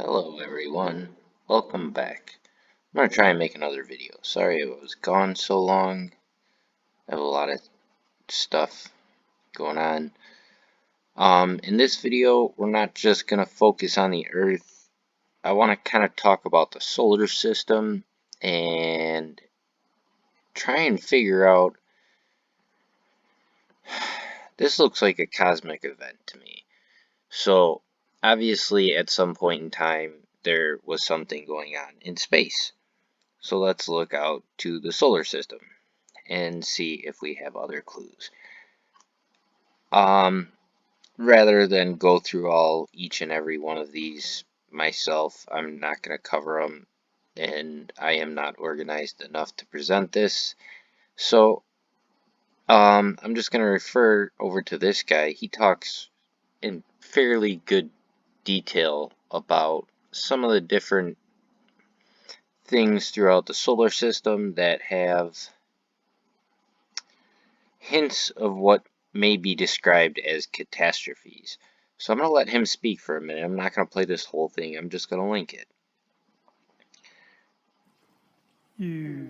Hello everyone, welcome back. I'm gonna try and make another video. Sorry I was gone so long. I have a lot of stuff going on. In this video, we're not just gonna focus on the Earth. I want to kind of talk about the solar system and try and figure out. This looks like a cosmic event to me. So, obviously, at some point in time, there was something going on in space. So let's look out to the solar system and see if we have other clues. Rather than go through each and every one of these myself, I'm not going to cover them, and I am not organized enough to present this. So I'm just going to refer over to this guy. He talks in fairly good detail about some of the different things throughout the solar system that have hints of what may be described as catastrophes. So I'm going to let him speak for a minute. I'm not going to play this whole thing. I'm just going to link it. You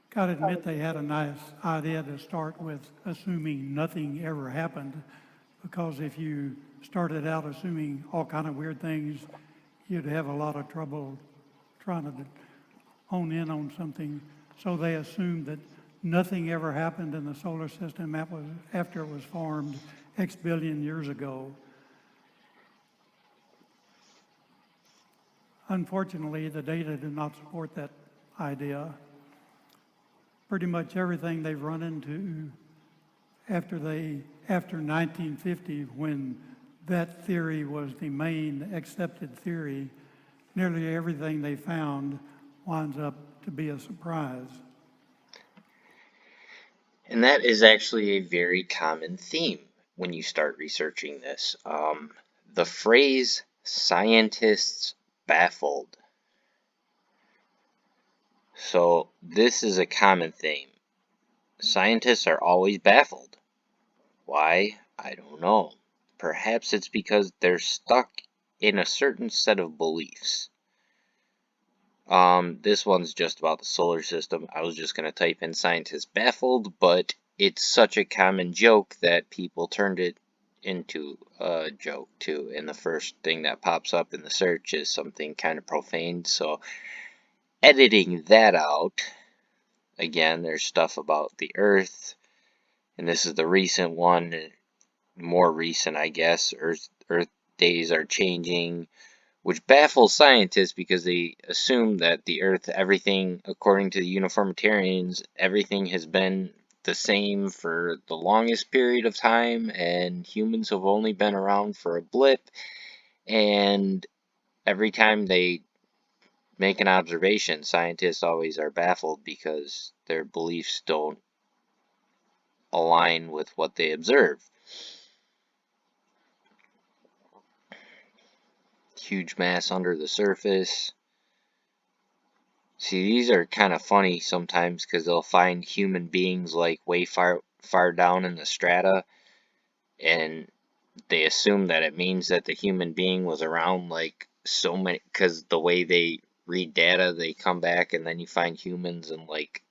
got to admit they had a nice idea to start with, assuming nothing ever happened, because if you started out assuming all kind of weird things, you'd have a lot of trouble trying to hone in on something. So they assumed that nothing ever happened in the solar system after it was formed X billion years ago. Unfortunately, the data do not support that idea. Pretty much everything they've run into after 1950, when that theory was the main accepted theory, nearly everything they found winds up to be a surprise. And that is actually a very common theme when you start researching this. The phrase scientists baffled. So this is a common theme. Scientists are always baffled. Why? I don't know. Perhaps it's because they're stuck in a certain set of beliefs. This one's just about the solar system. I was just going to type in scientists baffled, but it's such a common joke that people turned it into a joke too. And the first thing that pops up in the search is something kind of profane. So editing that out, again, there's stuff about the Earth, and this is the recent one, more recent, I guess. Earth days are changing, which baffles scientists because they assume that the Earth, everything, according to the uniformitarians, everything has been the same for the longest period of time, and humans have only been around for a blip, and every time they make an observation, scientists always are baffled because their beliefs don't align with what they observe. Huge mass under the surface. See, these are kind of funny sometimes because they'll find human beings like way far down in the strata, and they assume that it means that the human being was around like so many, because the way they read data, they come back and then you find humans in like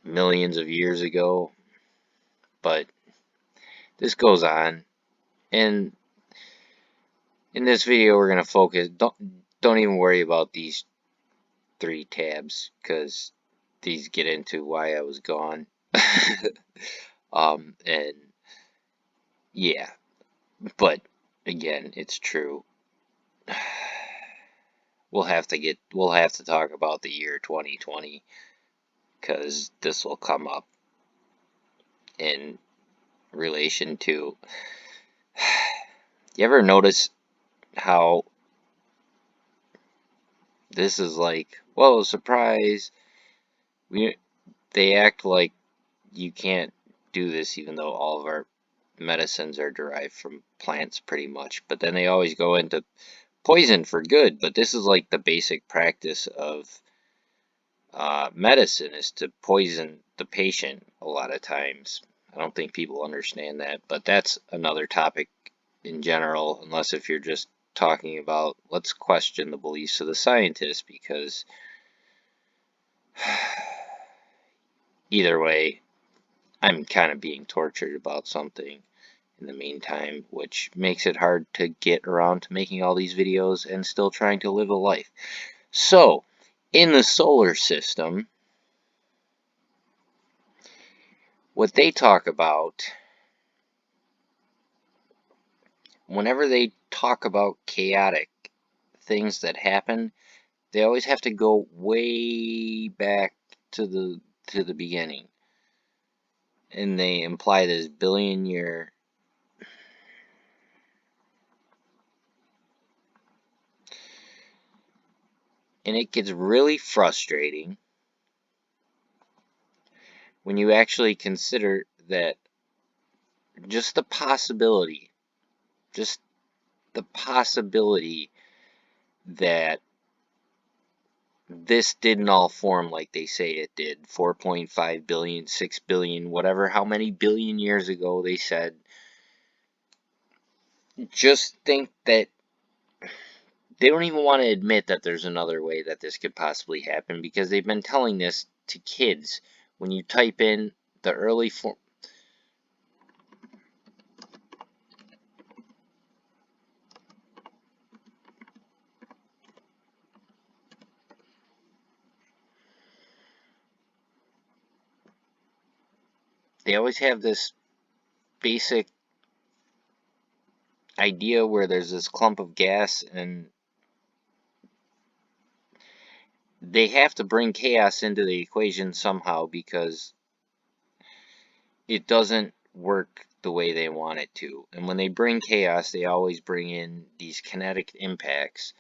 millions of years ago. But this goes on, and in this video we're gonna focus. Don't even worry about these 3 tabs because these get into why I was gone. And yeah, but again, it's true. We'll have to talk about the year 2020 because this will come up in relation to. You ever notice how this is like, whoa, surprise? They act like you can't do this, even though all of our medicines are derived from plants pretty much. But then they always go into poison for good. But this is like the basic practice of medicine, is to poison the patient a lot of times. I don't think people understand that, but that's another topic in general, unless if you're just talking about let's question the beliefs of the scientists, because either way, I'm kind of being tortured about something in the meantime, which makes it hard to get around to making all these videos and still trying to live a life. So, in the solar system, what they talk about, whenever they talk about chaotic things that happen, they always have to go way back to the beginning. And they imply this billion year. And it gets really frustrating when you actually consider that just the possibility, just the possibility that this didn't all form like they say it did 4.5 billion, 6 billion, whatever, how many billion years ago they said. Just think that they don't even want to admit that there's another way that this could possibly happen, because they've been telling this to kids. When you type in the early form, they always have this basic idea where there's this clump of gas, and they have to bring chaos into the equation somehow, because it doesn't work the way they want it to. And when they bring chaos, they always bring in these kinetic impacts,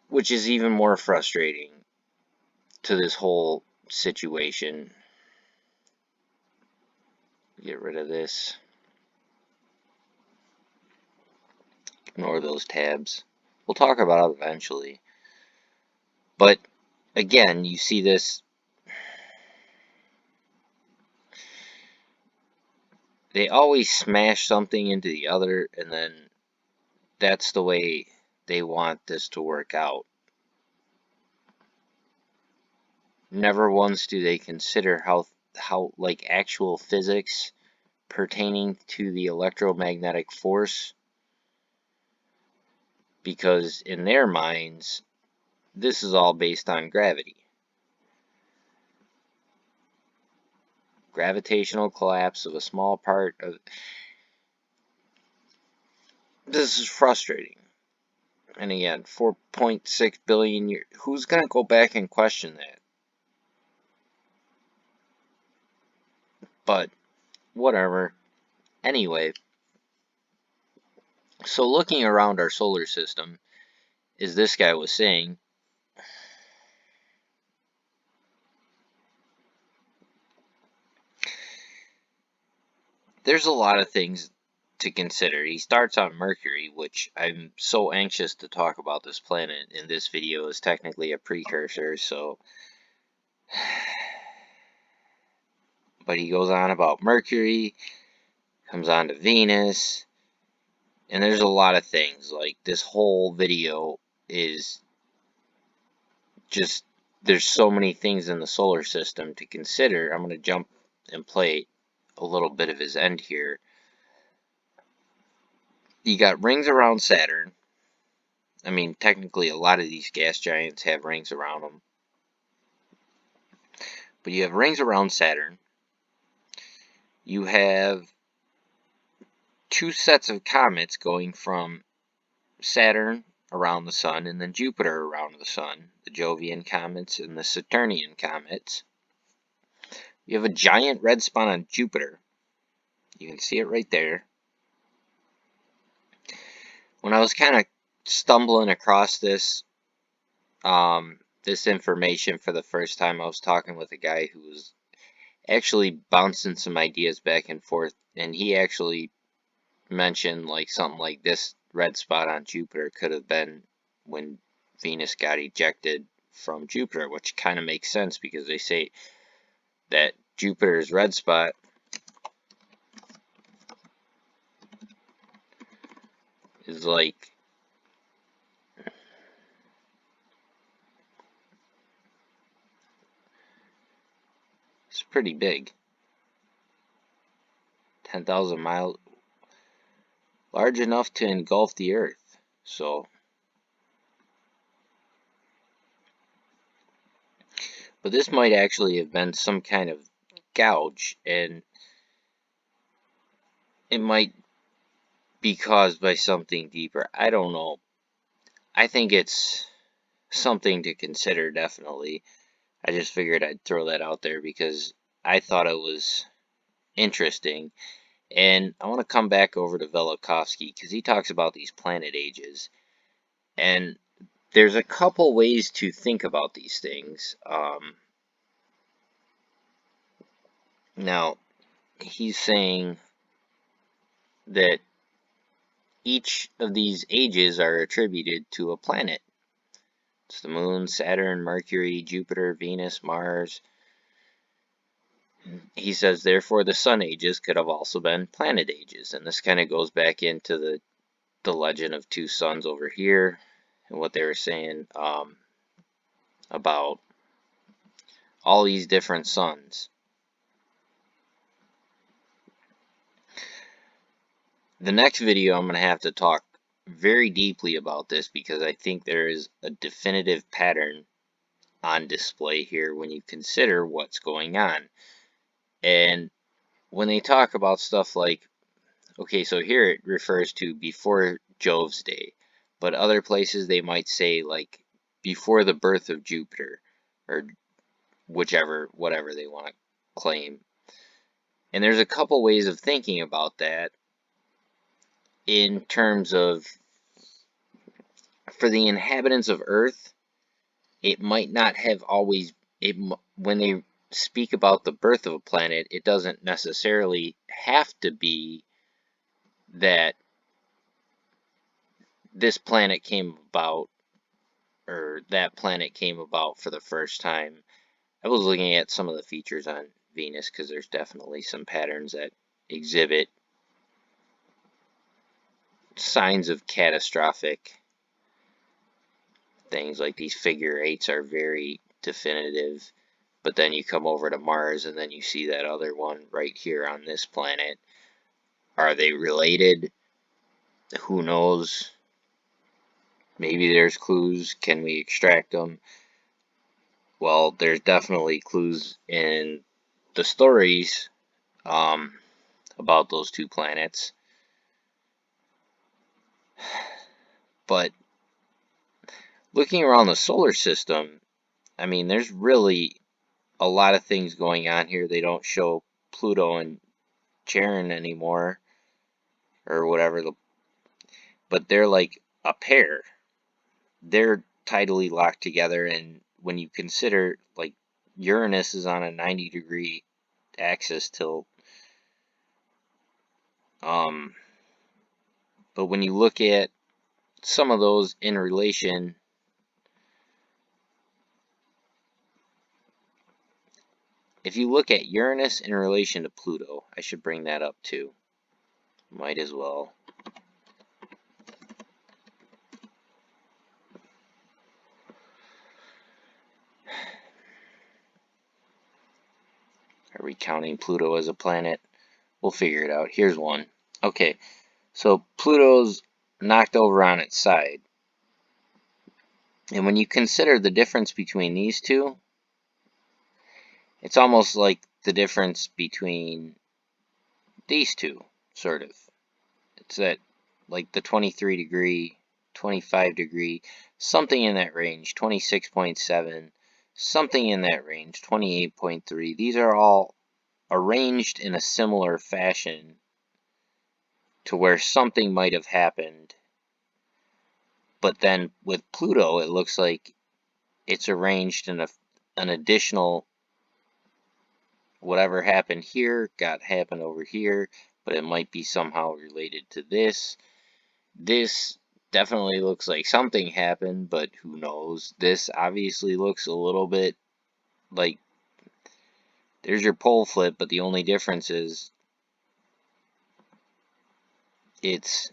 which is even more frustrating to this whole situation. Get rid of this. Ignore those tabs. We'll talk about it eventually. But again, you see this. They always smash something into the other, and then that's the way they want this to work out. Never once do they consider how like actual physics pertaining to the electromagnetic force, because in their minds, this is all based on gravity. Gravitational collapse of a small part of. This is frustrating. And again, 4.6 billion years. Who's going to go back and question that? But whatever. Anyway, so looking around our solar system, as this guy was saying, there's a lot of things to consider. He starts on Mercury, which I'm so anxious to talk about this planet, and this video is technically a precursor, so. But he goes on about Mercury, comes on to Venus, and there's a lot of things. Like, this whole video is just, there's so many things in the solar system to consider. I'm going to jump and play a little bit of his end here. You got rings around Saturn. I mean, technically, a lot of these gas giants have rings around them. But you have rings around Saturn. You have two sets of comets going from Saturn around the Sun and then Jupiter around the Sun. The Jovian comets and the Saturnian comets. You have a giant red spot on Jupiter. You can see it right there. When I was kind of stumbling across this information for the first time, I was talking with a guy who was actually bouncing some ideas back and forth, and he actually mentioned like something like this red spot on Jupiter could have been when Venus got ejected from Jupiter, which kind of makes sense because they say that Jupiter's red spot is like, it's pretty big. 10,000 miles, large enough to engulf the Earth. So, but this might actually have been some kind of gouge, and it might be caused by something deeper. I don't know. I think it's something to consider, definitely. I just figured I'd throw that out there because I thought it was interesting. And I want to come back over to Velikovsky because he talks about these planet ages. And there's a couple ways to think about these things. Now, he's saying that each of these ages are attributed to a planet. It's the Moon, Saturn, Mercury, Jupiter, Venus, Mars. He says, therefore, the Sun ages could have also been planet ages. And this kind of goes back into the legend of two suns over here and what they were saying about all these different suns. The next video, I'm going to have to talk very deeply about this because I think there is a definitive pattern on display here when you consider what's going on. And when they talk about stuff like, okay, so here it refers to before Jove's day, but other places they might say like before the birth of Jupiter, or whatever they want to claim. And there's a couple ways of thinking about that in terms of, for the inhabitants of Earth, it might not have always, when they speak about the birth of a planet, it doesn't necessarily have to be that this planet came about or that planet came about for the first time. I was looking at some of the features on Venus because there's definitely some patterns that exhibit signs of catastrophic things. Like these figure eights are very definitive, but then you come over to Mars and then you see that other one right here on this planet. Are they related? Who knows? Maybe there's clues. Can we extract them? Well, there's definitely clues in the stories about those two planets. But looking around the solar system, I mean, there's really a lot of things going on here. They don't show Pluto and Charon anymore, or whatever, but they're like a pair. They're tidally locked together, and when you consider, like, Uranus is on a 90-degree axis tilt, um, but when you look at some of those in relation, if you look at Uranus in relation to Pluto, I should bring that up too. Might as well. Are we counting Pluto as a planet? We'll figure it out. Here's one. Okay, so Pluto's knocked over on its side. And when you consider the difference between these two, it's almost like the difference between these two, sort of. It's that, like the 23-degree, 25-degree, something in that range, 26.7, something in that range, 28.3. These are all arranged in a similar fashion to where something might have happened. But then with Pluto, it looks like it's arranged in an additional, whatever happened here got happened over here, but it might be somehow related to this. This definitely looks like something happened, but who knows? This obviously looks a little bit like there's your pole flip, but the only difference is it's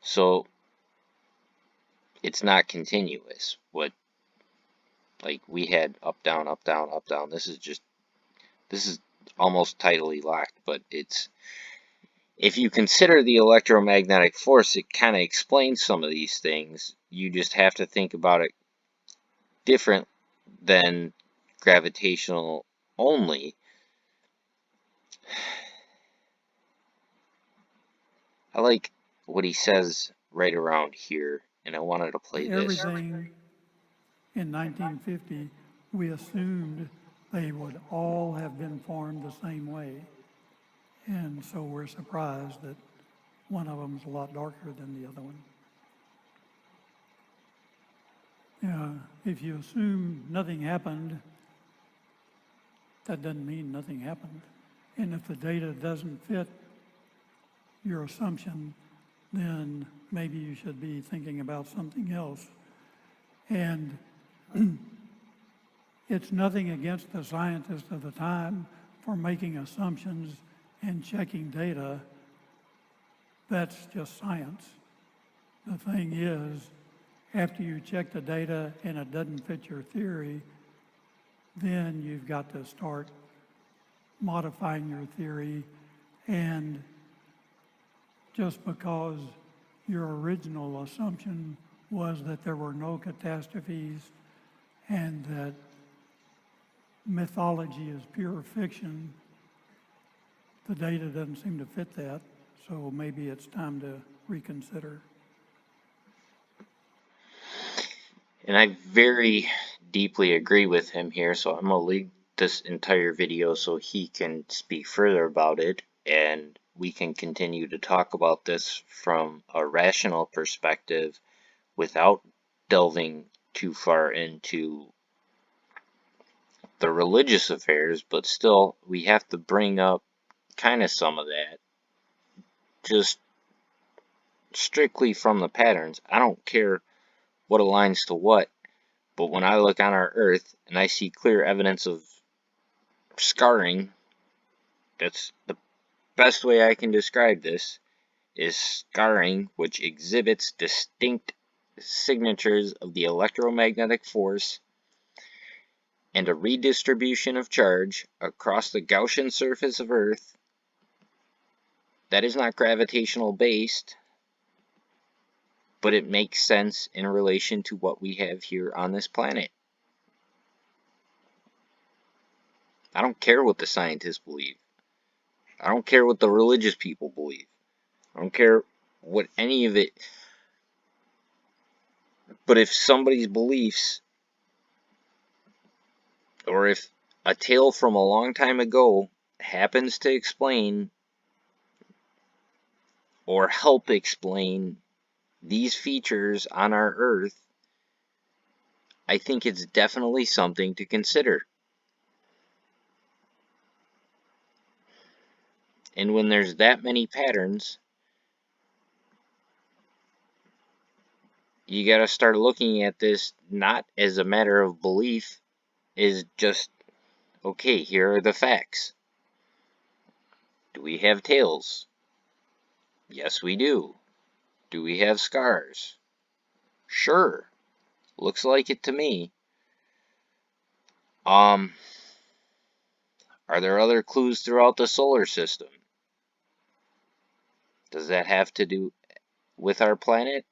So it's not continuous. What, like, we had up, down, up, down, up, down. This is almost tidally locked, but it's, if you consider the electromagnetic force, it kind of explains some of these things. You just have to think about it different than gravitational only. I like what he says right around here, and I wanted to play this. Everything in 1950, we assumed they would all have been formed the same way. And so we're surprised that one of them's a lot darker than the other one. If you assume nothing happened, that doesn't mean nothing happened. And if the data doesn't fit your assumption, then maybe you should be thinking about something else. And it's nothing against the scientists of the time for making assumptions and checking data. That's just science. The thing is, after you check the data and it doesn't fit your theory, then you've got to start modifying your theory. And just because your original assumption was that there were no catastrophes and that mythology is pure fiction, the data doesn't seem to fit that. So maybe it's time to reconsider. And I very deeply agree with him here, so I'm going to leave this entire video so he can speak further about it, and we can continue to talk about this from a rational perspective without delving too far into the religious affairs, but still, we have to bring up kind of some of that, just strictly from the patterns. I don't care what aligns to what, but when I look on our Earth and I see clear evidence of scarring, that's the best way I can describe this, is scarring which exhibits distinct signatures of the electromagnetic force and a redistribution of charge across the Gaussian surface of Earth that is not gravitational based, but it makes sense in relation to what we have here on this planet. I don't care what the scientists believe. I don't care what the religious people believe. I don't care what any of it. But if somebody's beliefs, or if a tale from a long time ago happens to explain or help explain these features on our Earth, I think it's definitely something to consider. And when there's that many patterns, you gotta start looking at this not as a matter of belief, is just, okay, here are the facts. Do we have tails? Yes, we do. Do we have scars? Sure. Looks like it to me. Are there other clues throughout the solar system? Does that have to do with our planet?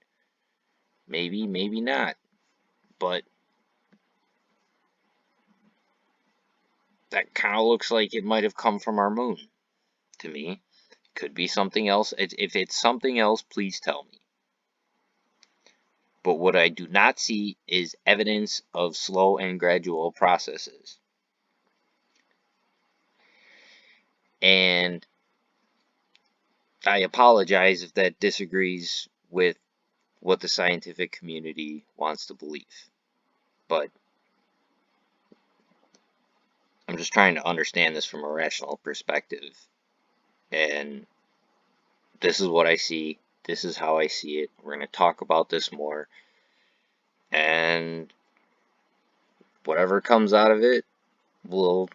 Maybe, maybe not. But that kind of looks like it might have come from our moon to me. Could be something else. If it's something else, please tell me. But what I do not see is evidence of slow and gradual processes. And I apologize if that disagrees with what the scientific community wants to believe. But I'm just trying to understand this from a rational perspective. And this is what I see. This is how I see it. We're going to talk about this more. And whatever comes out of it will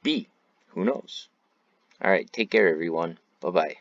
be. Who knows? Alright, take care, everyone. Bye-bye.